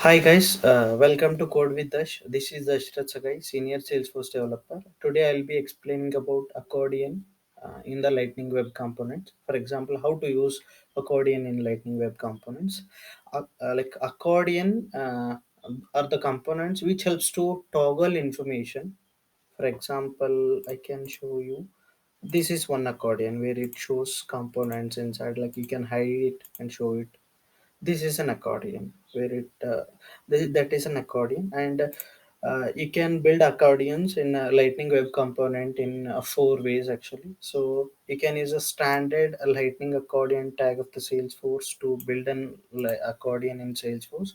Hi guys, welcome to Code with Dash. This is Dashrath Sagai, Senior Salesforce Developer. Today I'll be explaining about accordion in the Lightning Web Components. For example, how to use accordion in Lightning Web Components. Like accordion are the components which helps to toggle information. For example, I can show you. This is one accordion where it shows components inside. Like you can hide it and show it. This is an accordion where that is an accordion, and you can build accordions in a lightning web component in four ways actually. So you can use a standard lightning accordion tag of the Salesforce to build an accordion in Salesforce,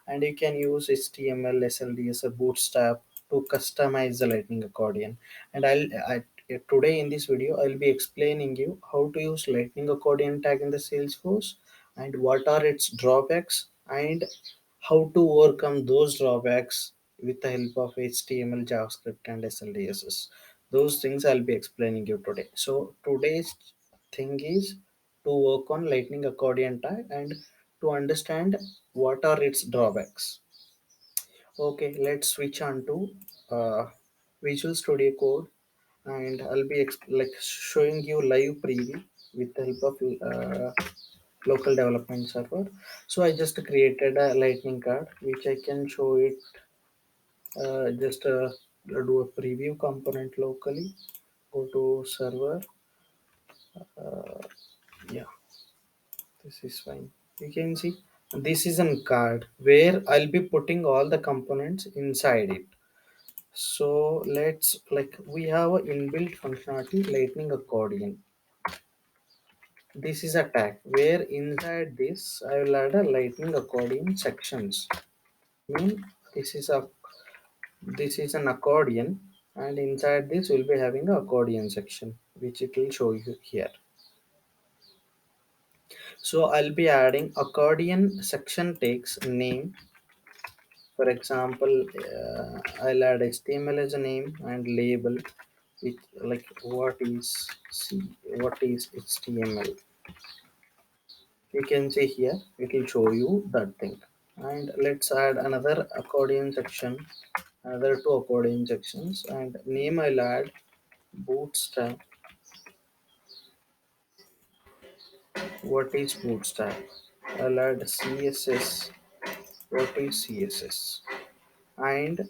and you can use HTML, SLDS, or Bootstrap to customize the lightning accordion. And today in this video I'll be explaining you how to use lightning accordion tag in the Salesforce, and what are its drawbacks, and how to overcome those drawbacks with the help of HTML, JavaScript, and SLDSS. Those things I'll be explaining you today. So today's thing is to work on Lightning Accordion tag and to understand what are its drawbacks. Okay, let's switch on to Visual Studio Code, and I'll be like showing you live preview with the help of local development server. So I just created a lightning card which I can show it. Just do a preview component locally, go to server. Yeah, this is fine. You can see this is a card where I'll be putting all the components inside it. So let's, like, we have a inbuilt functionality lightning accordion. This is a tag where inside this I will add a lightning accordion sections. Mean this is an accordion, and inside this we'll be having a accordion section which it will show you here. So I'll be adding accordion section takes name. For example, I'll add HTML as a name and label which, like, what is HTML. You can see here it will show you that thing. And let's add another accordion section, another two accordion sections, and name I'll add bootstrap. What is bootstrap? I'll add CSS. What is CSS? And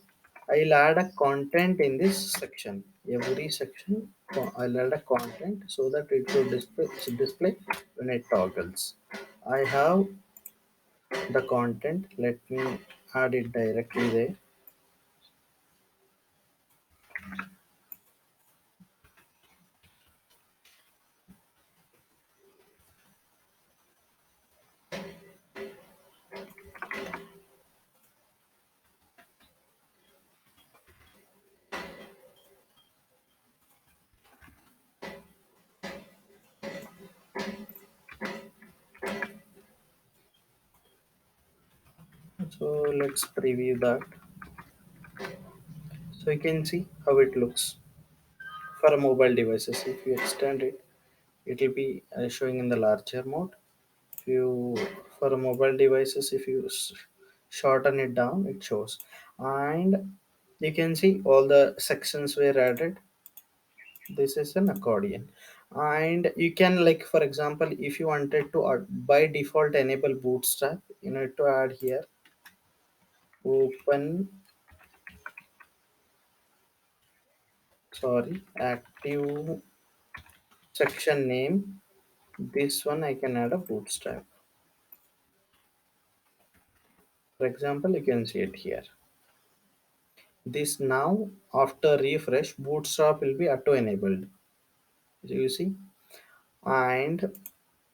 I'll add a content in this section. Every section I'll add a content so that it will display when it toggles. I have the content. Let me add it directly there. So let's preview that. So you can see how it looks for mobile devices. If you extend it, it will be showing in the larger mode. If you, for mobile devices, if you shorten it down, it shows. And you can see all the sections were added. This is an accordion. And you can, like, for example, if you wanted to by default enable bootstrap, you need to add here open, sorry, active section name. This one I can add a bootstrap. For example, you can see it here. This now, after refresh, bootstrap will be auto enabled. You see, and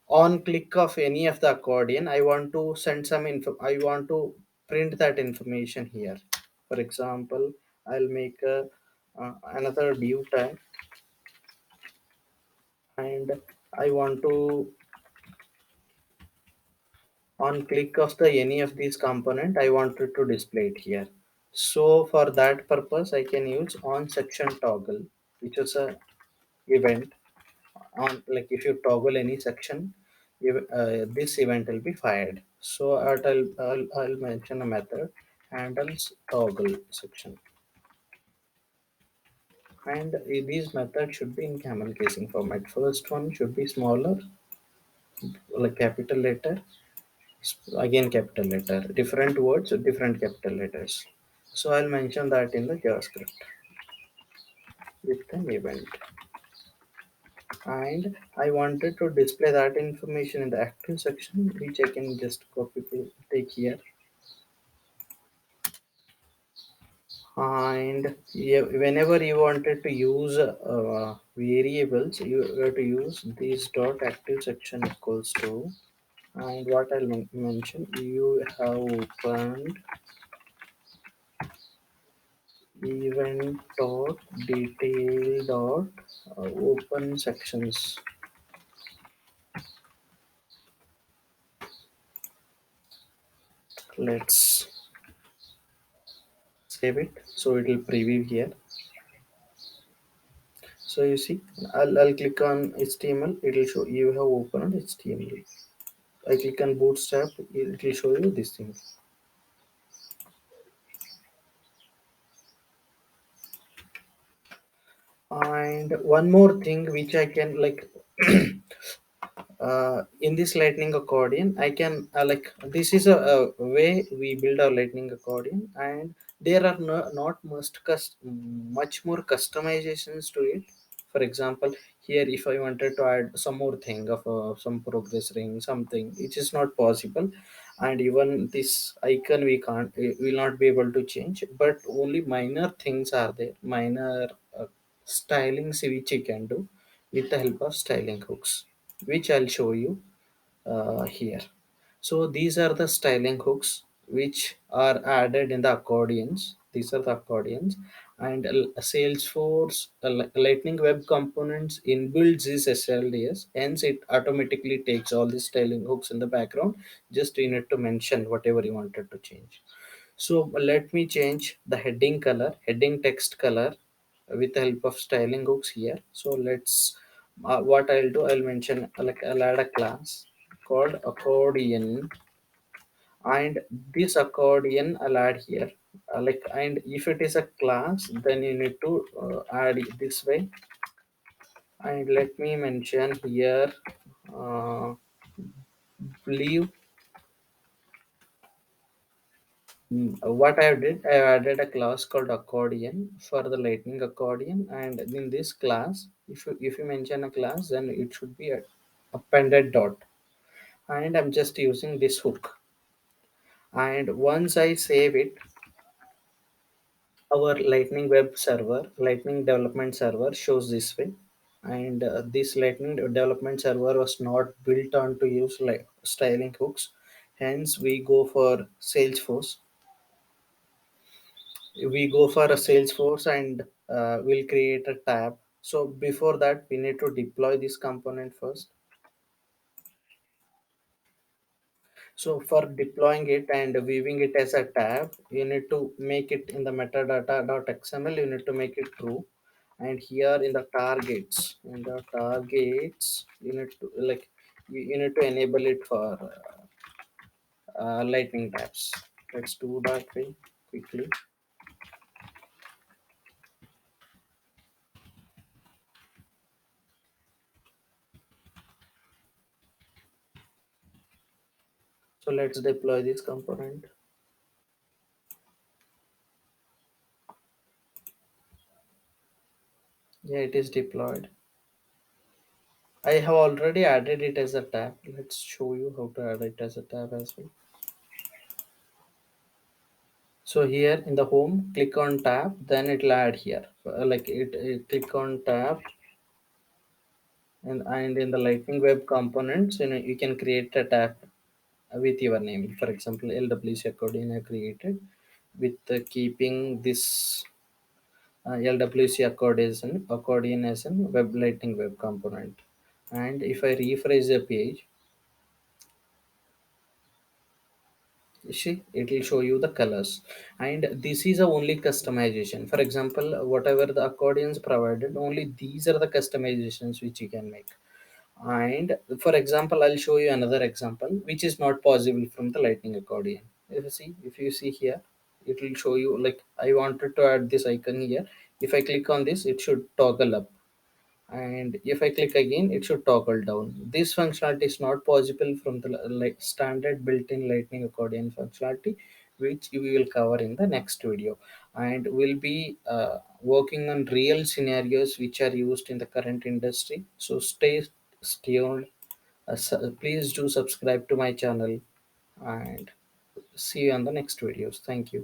on click of any of the accordion, I want to send some info. I want to print that information here. For example, I'll make a another div tag, and I want to, on click of the any of these component, I wanted to display it here. So for that purpose, I can use on section toggle, which is a event. On, like, if you toggle any section, this event will be fired. So I'll mention a method handles toggle section, and these methods should be in camel casing format. First one should be smaller, like capital letter, again capital letter, different words, different capital letters. So I'll mention that in the JavaScript with an event. And I wanted to display that information in the active section, which I can just copy take here. And yeah, whenever you wanted to use variables, you have to use this dot active section equals to, and what I'll mention, you have opened event dot detail dot open sections. Let's save it so it will preview here. So you see, I'll click on HTML, it will show you have opened HTML. I click on bootstrap, it will show you this thing. And one more thing which I can like in this lightning accordion I can like this is a way we build our lightning accordion, and there are not much more customizations to it. For example, here if I wanted to add some more thing of some progress ring something, it is not possible. And even this icon we can't, we will not be able to change, but only minor things are there, minor stylings which you can do with the help of styling hooks, which I'll show you here. So these are the styling hooks which are added in the accordions. These are the accordions, and Salesforce Lightning Web Components inbuilds this SLDS. Hence, it automatically takes all these styling hooks in the background. Just you need to mention whatever you wanted to change. So let me change the heading color, heading text color with the help of styling hooks here. So let's what I'll do, I'll mention like I'll add a class called accordion, and this accordion I'll add here. Like, and if it is a class, then you need to add it this way. And let me mention here, leave. What I did, I added a class called accordion for the lightning accordion, and in this class, if you mention a class, then it should be a appended dot. And I'm just using this hook. And once I save it, our lightning web server, lightning development server shows this way. And this lightning development server was not built on to use like styling hooks. Hence, we go for a Salesforce, and we'll create a tab. So before that, we need to deploy this component first. So for deploying it and viewing it as a tab, you need to make it in the metadata.xml, you need to make it true. And here in the targets, you need to like you need to enable it for lightning tabs. Let's do that way quickly. So let's deploy this component. Yeah, it is deployed. I have already added it as a tab. Let's show you how to add it as a tab as well. So here in the home, click on tab, then it will add here. Like click on tab, and in the Lightning Web components, you can create a tab with your name. For example, LWC accordion I created with keeping this LWC accordion as an web Lightning Web component. And if I refresh the page, you see it will show you the colors, and this is a only customization. For example, whatever the accordions provided, only these are the customizations which you can make. And for example, I'll show you another example which is not possible from the lightning accordion. If you see here, it will show you, like, I wanted to add this icon here. If I click on this, it should toggle up, and if I click again, it should toggle down. This functionality is not possible from the like standard built-in lightning accordion functionality, which we will cover in the next video. And we'll be working on real scenarios which are used in the current industry. So stay tuned. Please do subscribe to my channel, and see you on the next videos. Thank you.